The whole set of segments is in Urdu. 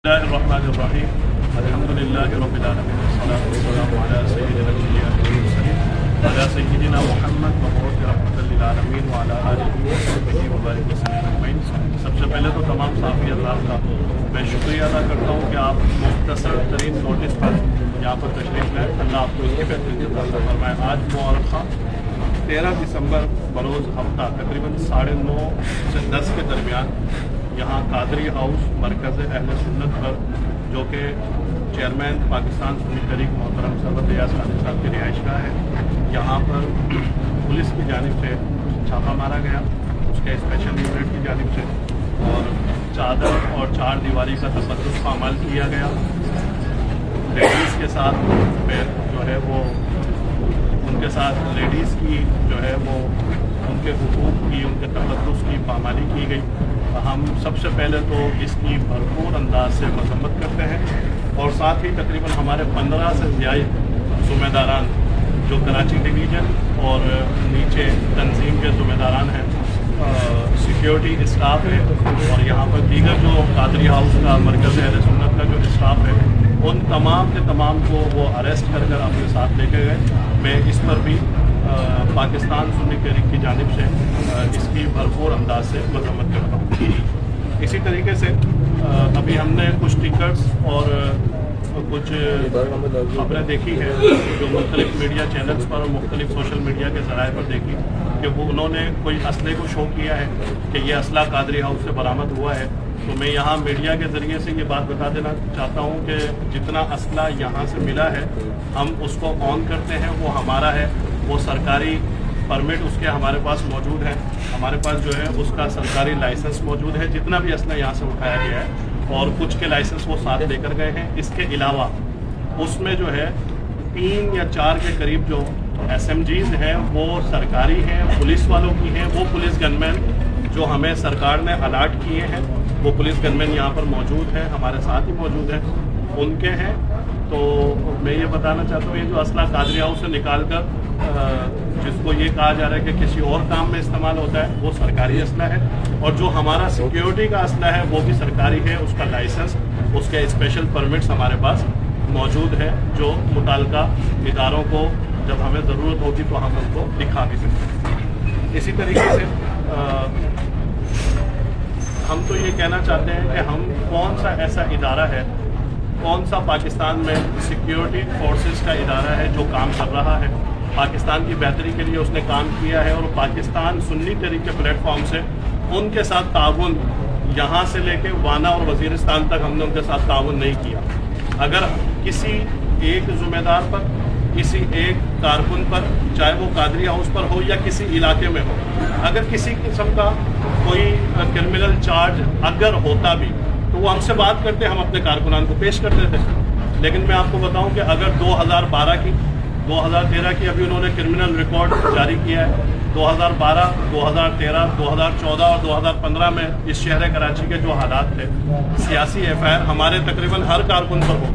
الرحمن الرحیم الحمد للہ رب العالمین والصلاۃ والسلام علی سیدنا الانبیاء والمرسلین علی سیدنا محمد مبعوث رحمۃ للعالمین وعلی آلہ وصحبہ وبارک وسلم اجمعین۔ سب سے پہلے تو تمام صحافی حضرات کا میں شکریہ ادا کرتا ہوں کہ آپ مختصر ترین نوٹس پر یہاں پر تشریف لائے۔ اللہ آپ کو اس کی بہترین عطا فرمائے۔ آج مورخہ 13 دسمبر بروز ہفتہ تقریباً 9:30 سے 10 کے درمیان یہاں قادری ہاؤس مرکز اہل سنت پر، جو کہ چیئرمین پاکستان سنی تحریک محترم سرور ریاض قادری صاحب کی رہائش گاہ ہے، یہاں پر پولیس کی جانب سے چھاپا مارا گیا، اس کے اسپیشل یونٹ کی جانب سے، اور چادر اور چار دیواری کا تقدس پامال کیا گیا۔ لیڈیز کے ساتھ پھر جو ہے وہ ان کے ساتھ لیڈیز کی جو ہے وہ ان کے حقوق کی، ان کے تقدس کی پامالی کی گئی۔ ہم سب سے پہلے تو اس کی بھرپور انداز سے مذمت کرتے ہیں، اور ساتھ ہی تقریباً ہمارے 15 سے زائد ذمہ داران جو کراچی ڈویژن اور نیچے تنظیم کے ذمہ داران ہیں، سیکیورٹی اسٹاف ہے، اور یہاں پر دیگر جو قادری ہاؤس کا مرکز اہل سنت کا جو اسٹاف ہے، ان تمام کے تمام کو وہ اریسٹ کر کر اپنے ساتھ لے کے گئے۔ میں اس پر بھی پاکستان سنی تحریک کی جانب سے اس کی بھرپور انداز سے مذمت کرتا ہوں۔ اسی طریقے سے ابھی ہم نے کچھ ٹکٹس اور کچھ خبریں دیکھی ہیں جو مختلف میڈیا چینلز پر اور مختلف سوشل میڈیا کے ذرائع پر دیکھی کہ وہ انہوں نے کوئی اسلحے کو شو کیا ہے کہ یہ اسلحہ قادری ہاؤس سے برآمد ہوا ہے۔ تو میں یہاں میڈیا کے ذریعے سے یہ بات بتا دینا چاہتا ہوں کہ جتنا اسلحہ یہاں سے ملا ہے ہم اس کو آن کرتے ہیں، وہ ہمارا ہے، وہ سرکاری پرمٹ اس کے ہمارے پاس موجود ہے، ہمارے پاس جو ہے اس کا سرکاری لائسنس موجود ہے، جتنا بھی اسلحہ یہاں سے اٹھایا گیا ہے، اور کچھ کے لائسنس وہ ساتھ لے کر گئے ہیں۔ اس کے علاوہ اس میں جو ہے 3 یا 4 کے قریب جو SMGs ہیں وہ سرکاری ہیں، پولیس والوں کی ہیں، وہ پولیس گن مین جو ہمیں سرکار نے الاٹ کیے ہیں، وہ پولیس گن مین یہاں پر موجود ہیں، ہمارے ساتھ ہی موجود ہیں، ان کے ہیں۔ تو میں یہ بتانا چاہتا ہوں یہ جو اسلحہ قادری ہاؤس سے نکال کر جس کو یہ کہا جا رہا ہے کہ کسی اور کام میں استعمال ہوتا ہے، وہ سرکاری اسلحہ ہے، اور جو ہمارا سیکیورٹی کا اسلحہ ہے وہ بھی سرکاری ہے، اس کا لائسنس، اس کے اسپیشل پرمٹس ہمارے پاس موجود ہے، جو متعلقہ اداروں کو جب ہمیں ضرورت ہوگی تو ہم ان کو دکھا بھی سکتے ہیں۔ اسی طریقے سے ہم تو یہ کہنا چاہتے ہیں کہ ہم کون سا ایسا ادارہ ہے، کون سا پاکستان میں سیکیورٹی فورسز کا ادارہ ہے جو کام کر رہا ہے، پاکستان کی بہتری کے لیے اس نے کام کیا ہے، اور پاکستان سنی تحریک کے پلیٹ فارم سے ان کے ساتھ تعاون یہاں سے لے کے وانا اور وزیرستان تک ہم نے ان کے ساتھ تعاون نہیں کیا۔ اگر کسی ایک ذمہ دار پر، کسی ایک کارکن پر، چاہے وہ قادری ہاؤس پر ہو یا کسی علاقے میں ہو، اگر کسی قسم کا کوئی کرمنل چارج اگر ہوتا بھی تو وہ ہم سے بات کرتے، ہم اپنے کارکنان کو پیش کرتے تھے۔ لیکن میں آپ کو بتاؤں کہ اگر 2012 کی، 2013 کی ابھی انہوں نے کرمنل ریکارڈ جاری کیا ہے، 2012، 2013، 2014 اور 2015 میں اس شہر کراچی کے جو حالات تھے، سیاسی FIR ہمارے تقریباً ہر کارکن پر ہو،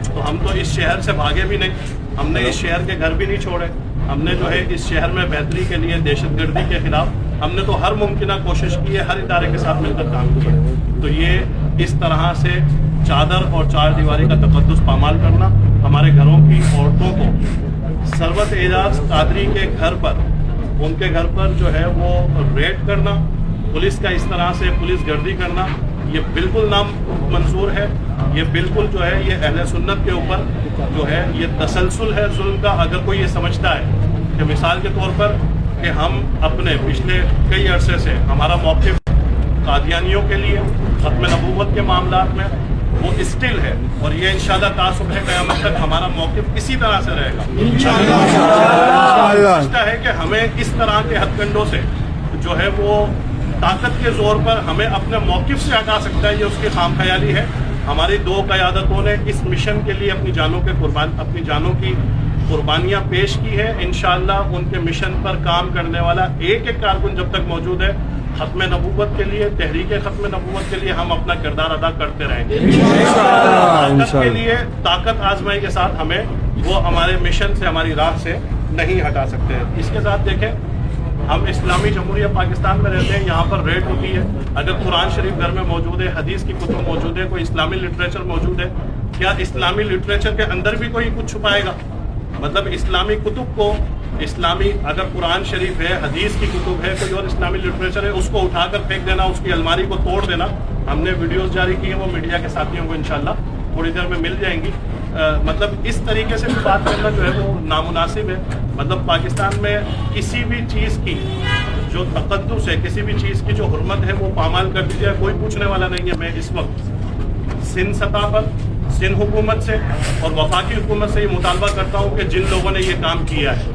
تو ہم تو اس شہر سے بھاگے بھی نہیں، ہم نے اس شہر کے گھر بھی نہیں چھوڑے، ہم نے جو ہے اس شہر میں بہتری کے لیے، دہشت گردی کے خلاف ہم نے تو ہر ممکنہ کوشش کی ہے، ہر ادارے کے ساتھ مل کر کام کیا۔ تو یہ اس طرح سے چادر اور چار دیواری کا تقدس پامال کرنا، ہمارے گھروں کی عورتوں کو سرور اعجاز قادری کے گھر پر، ان کے گھر پر جو ہے وہ ریڈ کرنا، پولیس کا اس طرح سے پولیس گردی کرنا، یہ بالکل نامنظور ہے۔ یہ بالکل جو ہے یہ اہل سنت کے اوپر جو ہے یہ تسلسل ہے ظلم کا۔ اگر کوئی یہ سمجھتا ہے کہ مثال کے طور پر کہ ہم اپنے پچھلے کئی عرصے سے ہمارا موقف قادیانیوں کے لیے ختم نبوت کے معاملات میں وہ اسٹل ہے، اور یہ انشاءاللہ تا صبح قیامت تک ہمارا موقف اسی طرح سے رہے گا۔ سمجھتا ہے کہ ہمیں اس طرح کے ہتھ کنڈوں سے جو ہے وہ طاقت کے زور پر ہمیں اپنے موقف سے ہٹا سکتا ہے، یہ اس کی خام خیالی ہے۔ ہماری 2 قیادتوں نے اس مشن کے لیے اپنی جانوں کی قربانیاں پیش کی ہے۔ انشاءاللہ ان کے مشن پر کام کرنے والا ایک ایک کارکن جب تک موجود ہے، ختم نبوت کے لیے، تحریک ختم نبوت کے لیے ہم اپنا کردار ادا کرتے رہیں گے۔ طاقت کے لیے طاقت آزمائی کے ساتھ ہمیں وہ ہمارے مشن سے، ہماری راہ سے نہیں ہٹا سکتے۔ اس کے ساتھ دیکھیں ہم اسلامی جمہوریہ پاکستان میں رہتے ہیں, یہاں پر ریڈ ہوتی ہے. اگر قرآن شریف گھر میں موجود ہے, حدیث کی کتب موجود ہے, کوئی اسلامی لٹریچر موجود ہے, کیا اسلامی لٹریچر کے اندر بھی کوئی کچھ چھپائے گا؟ مطلب اسلامی کتب کو, اسلامی اگر قرآن شریف ہے, حدیث کی کتب ہے, کوئی اور اسلامی لٹریچر ہے, اس کو اٹھا کر پھینک دینا, اس کی الماری کو توڑ دینا. ہم نے ویڈیوز جاری کی ہیں, وہ میڈیا کے ساتھیوں کو انشاءاللہ تھوڑی دیر میں مل جائیں گی. مطلب اس طریقے سے بھی بات کرنا جو ہے وہ نامناسب ہے. مطلب پاکستان میں کسی بھی چیز کی جو تقدس ہے, کسی بھی چیز کی جو حرمت ہے, وہ پامال کر دی جائے, کوئی پوچھنے والا نہیں ہے. میں اس وقت سندھ سطح پر سندھ حکومت سے اور وفاقی حکومت سے یہ مطالبہ کرتا ہوں کہ جن لوگوں نے یہ کام کیا ہے,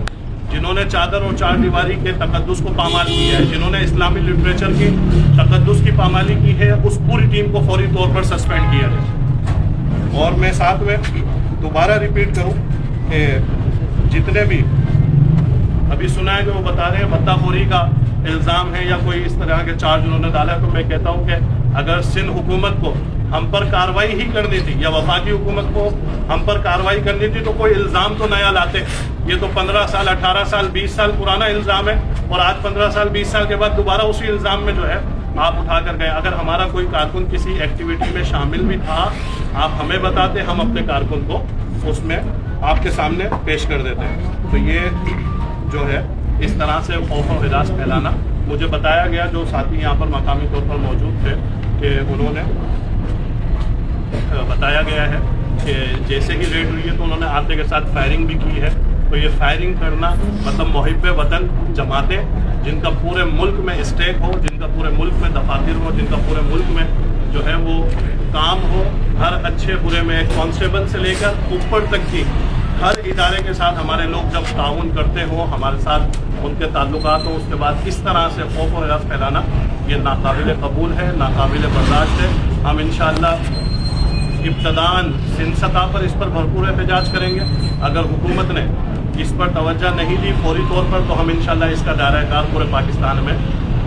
جنہوں نے چادر اور چار دیواری کے تقدس کو پامال کیا ہے, جنہوں نے اسلامی لٹریچر کی تقدس کی پامالی کی ہے, اس پوری ٹیم کو فوری طور پر سسپینڈ کیا جائے. اور میں ساتھ میں دوبارہ ریپیٹ کروں کہ جتنے بھی ابھی سنا ہے کہ وہ بتا رہے ہیں بھتہ خوری کا الزام ہے یا کوئی اس طرح کے چارج انہوں نے ڈالا ہے, تو میں کہتا ہوں کہ اگر سندھ حکومت کو ہم پر کارروائی ہی کرنی تھی یا وفاقی حکومت کو ہم پر کارروائی کرنی تھی تو کوئی الزام تو نیا لاتے. یہ تو 15 سال 18 سال 20 سال پرانا الزام ہے, اور آج 15 سال 20 سال کے بعد دوبارہ اسی الزام میں جو ہے آپ اٹھا کر گئے. اگر ہمارا کوئی کارکن کسی ایکٹیویٹی میں شامل بھی تھا, آپ ہمیں بتاتے, ہم اپنے کارکن کو اس میں آپ کے سامنے پیش کر دیتے ہیں. تو یہ جو ہے اس طرح سے خوف و ہراس پھیلانا, مجھے بتایا گیا جو ساتھی یہاں پر مقامی طور پر موجود تھے کہ انہوں نے بتایا گیا ہے کہ جیسے ہی ریڈ ہوئی ہے تو انہوں نے آتے کے ساتھ فائرنگ بھی کی ہے. تو یہ فائرنگ کرنا مطلب محب وطن جماعتیں جن کا پورے ملک میں اسٹیک ہو, جن کا پورے ملک میں دفاتر ہو, جن کا پورے ملک میں جو ہے وہ کام ہو, ہر اچھے برے میں کانسٹیبل سے لے کر اوپر تک کی ہر ادارے کے ساتھ ہمارے لوگ جب تعاون کرتے ہوں, ہمارے ساتھ ان کے تعلقات ہوں, اس کے بعد اس طرح سے خوف و ہراس پھیلانا یہ ناقابل قبول ہے, ناقابل برداشت ہے. ہم انشاءاللہ ابتداً سندھ سطح پر اس پر بھرپور احتجاج کریں گے. اگر حکومت نے اس پر توجہ نہیں دی فوری طور پر تو ہم انشاءاللہ اس کا دائرہ کار پورے پاکستان میں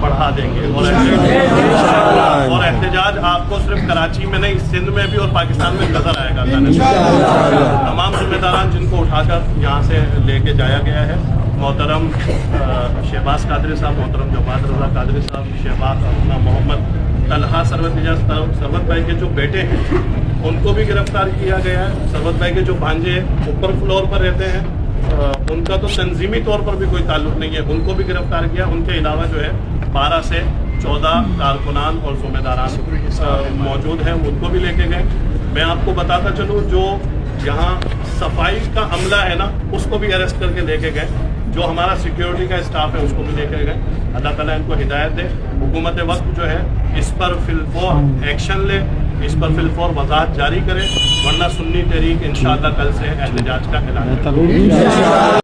بڑھا دیں گے. اور احتجاج آپ کو صرف کراچی میں نہیں, سندھ میں بھی اور پاکستان میں نظر آئے گا. تمام ذمہ داران جن کو اٹھا کر یہاں سے لے کے جایا گیا ہے, محترم شہباز قادری صاحب, محترم جواد رضا قادری صاحب, شہباز اپنا محمد طلحہ سرورت بھائی کے جو بیٹے ہیں ان کو بھی گرفتار کیا گیا ہے. سرورت بھائی کے جو بھانجے اوپر فلور پر رہتے ہیں ان کا تو تنظیمی طور پر بھی کوئی تعلق نہیں ہے, ان کو بھی گرفتار کیا. ان کے علاوہ جو ہے 12 سے 14 کارکنان اور ذمہ داران موجود ہیں, ان کو بھی لے کے گئے. میں آپ کو بتاتا چلوں جو یہاں صفائی کا عملہ ہے نا, اس کو بھی اریسٹ کر کے لے کے گئے. جو ہمارا سیکیورٹی کا اسٹاف ہے اس کو بھی لے کے گئے. اللہ تعالیٰ ان کو ہدایت دے. حکومت وقت جو ہے اس پر فی الفور ایکشن لے, اس پر فی الفور وضاحت جاری کرے, ورنہ سنی تحریک انشاءاللہ کل سے احتجاج کا اعلان کرے.